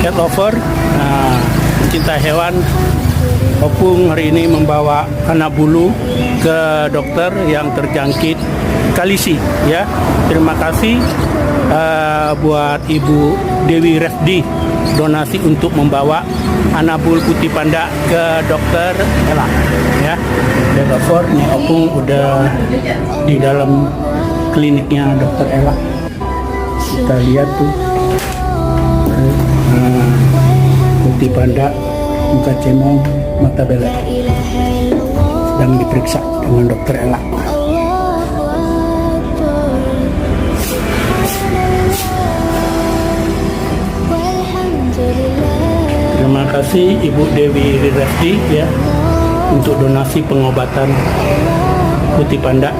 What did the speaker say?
cat lover, pencinta hewan. Opung hari ini membawa anak bulu ke dokter yang terjangkit kalisi, ya. Terima kasih buat Ibu Dewi Resdi donasi untuk membawa anak bulu putih panda ke dokter Ella, ya. Dokter ini Opung udah di dalam kliniknya dokter Ella. Kita lihat tuh putih panda, muka cemong, mata belek, sedang diperiksa dengan dokter Ella. Terima kasih Ibu Dewi Resdi, ya, untuk donasi pengobatan putih panda.